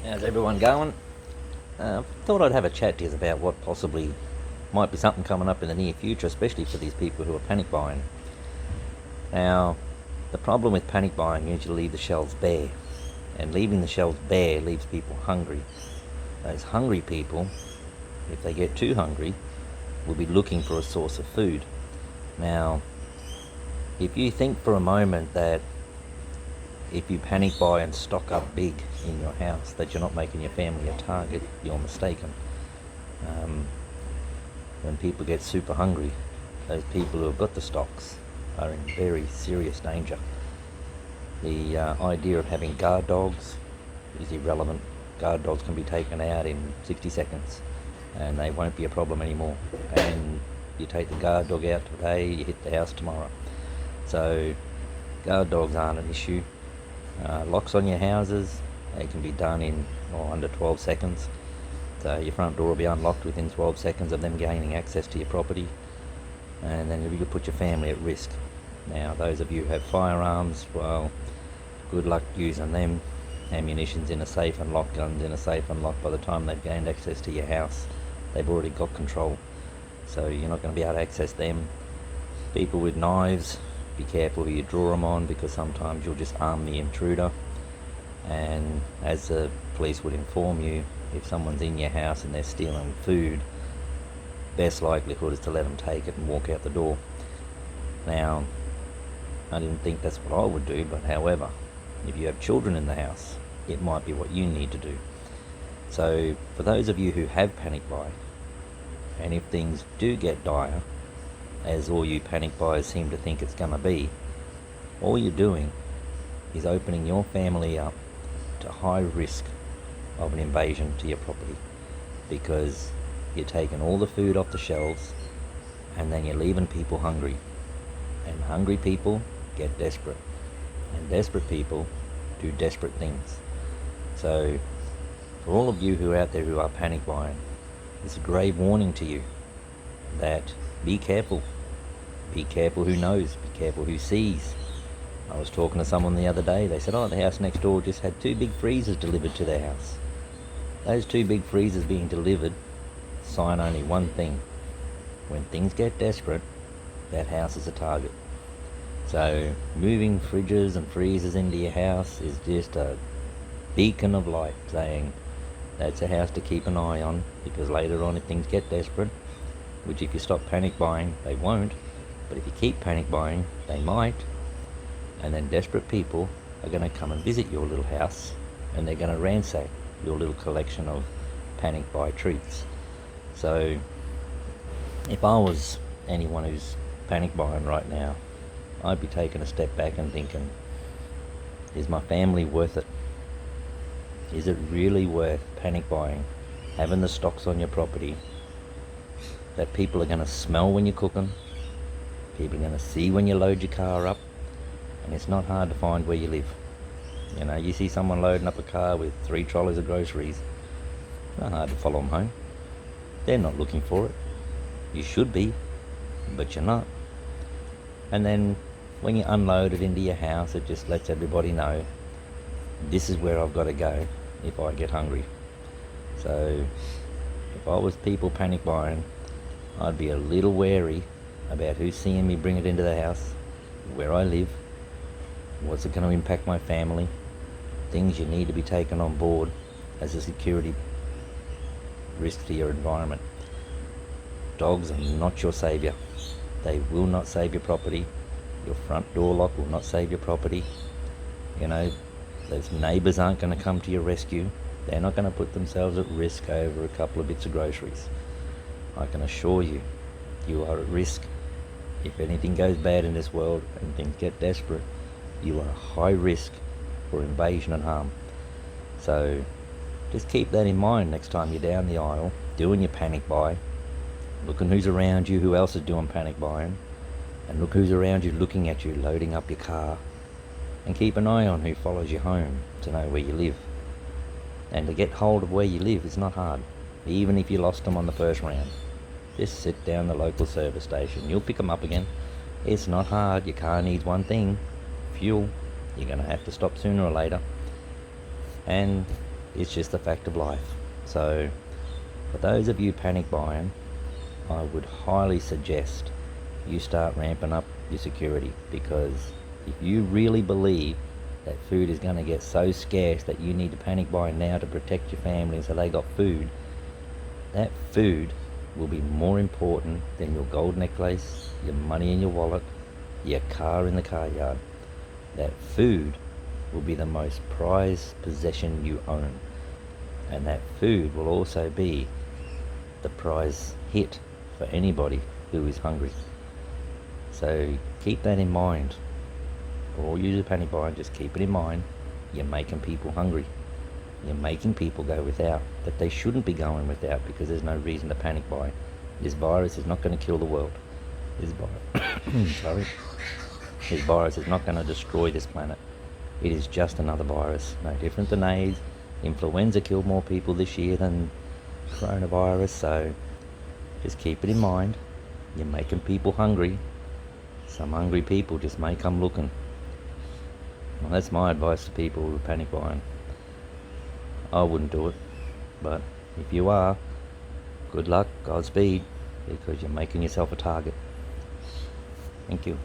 How's everyone going? Thought I'd have a chat to you about what possibly might be something coming up in the near future, especially for these people who are panic buying. Now, the problem with panic buying is you leave the shelves bare, and leaving the shelves bare leaves people hungry. Those hungry people, if they get too hungry, will be looking for a source of food. Now, if you think for a moment that if you panic buy and stock up big in your house, that you're not making your family a target, you're mistaken. When people get super hungry, those people who have got the stocks are in very serious danger. The idea of having guard dogs is irrelevant. Guard dogs can be taken out in 60 seconds and they won't be a problem anymore. And you take the guard dog out today, you hit the house tomorrow. So guard dogs aren't an issue. Locks on your houses, they can be done in under 12 seconds. So your front door will be unlocked within 12 seconds of them gaining access to your property, and then you could put your family at risk. Now, those of you who have firearms, well, good luck using them. Ammunition's in a safe and locked, guns in a safe and locked. By the time they've gained access to your house, they've already got control. So you're not going to be able to access them. People with knives, be careful who you draw them on, because sometimes you'll just arm the intruder. And as the police would inform you, if someone's in your house and they're stealing food, best likelihood is to let them take it and walk out the door. Now, I didn't think that's what I would do, but however, if you have children in the house, it might be what you need to do. So for those of you who have panic buy, and if things do get dire, as all you panic buyers seem to think it's going to be, all you're doing is opening your family up to high risk of an invasion to your property, because you're taking all the food off the shelves and then you're leaving people hungry, and hungry people get desperate, and desperate people do desperate things. So for all of you who are out there who are panic buying, it's a grave warning to you that be careful. Be careful who knows, be careful who sees. I was talking to someone the other day, they said, the house next door just had 2 big freezers delivered to their house. Those 2 big freezers being delivered sign only one thing: when things get desperate, that house is a target. So moving fridges and freezers into your house is just a beacon of light saying that's a house to keep an eye on, because later on if things get desperate, which if you stop panic buying they won't, but if you keep panic buying they might, and then desperate people are going to come and visit your little house and they're going to ransack your little collection of panic buy treats. So if I was anyone who's panic buying right now, I'd be taking a step back and thinking, is my family worth it? Is it really worth panic buying, having the stocks on your property that people are going to smell when you're cooking, people are going to see when you load your car up? And it's not hard to find where you live. You know, you see someone loading up a car with 3 trolleys of groceries, it's not hard to follow them home. They're not looking for it. You should be, but you're not. And then when you unload it into your house, it just lets everybody know, this is where I've got to go if I get hungry. So if I was people panic buying, I'd be a little wary about who's seeing me bring it into the house, where I live, what's it going to impact my family, things you need to be taken on board as a security risk to your environment. Dogs are not your saviour. They will not save your property. Your front door lock will not save your property. You know, those neighbours aren't going to come to your rescue. They're not going to put themselves at risk over a couple of bits of groceries. I can assure you, you are at risk. If anything goes bad in this world and things get desperate, you are high risk for invasion and harm. So just keep that in mind next time you're down the aisle doing your panic buy, looking who's around you, who else is doing panic buying, and look who's around you looking at you loading up your car, and keep an eye on who follows you home to know where you live. And to get hold of where you live is not hard, even if you lost them on the first round. Just sit down the local service station, you'll pick them up again. It's not hard. Your car needs one thing: fuel. You're going to have to stop sooner or later. And It's just the fact of life. So for those of you panic buying, I would highly suggest you start ramping up your security, because if you really believe that food is going to get so scarce that you need to panic buy now to protect your family so they got food, that food will be more important than your gold necklace, your money in your wallet, your car in the car yard. That food will be the most prized possession you own. And that food will also be the prize hit for anybody who is hungry. So keep that in mind. For all you panic buying, just keep it in mind. You're making people hungry. You're making people go without, that they shouldn't be going without, because there's no reason to panic buy. This virus is not going to kill the world. This virus is not going to destroy this planet. It is just another virus, no different than AIDS. Influenza killed more people this year than coronavirus, so just keep it in mind. You're making people hungry. Some hungry people just may come looking. Well, that's my advice to people who are panic buying. I wouldn't do it, but if you are, good luck, Godspeed, because you're making yourself a target. Thank you.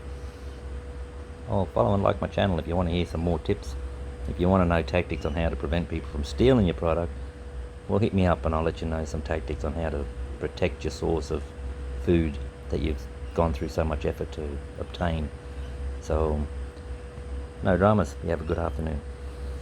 Oh, follow and like my channel if you want to hear some more tips. If you want to know tactics on how to prevent people from stealing your product, well, hit me up and I'll let you know some tactics on how to protect your source of food that you've gone through so much effort to obtain. So, no dramas. You have a good afternoon.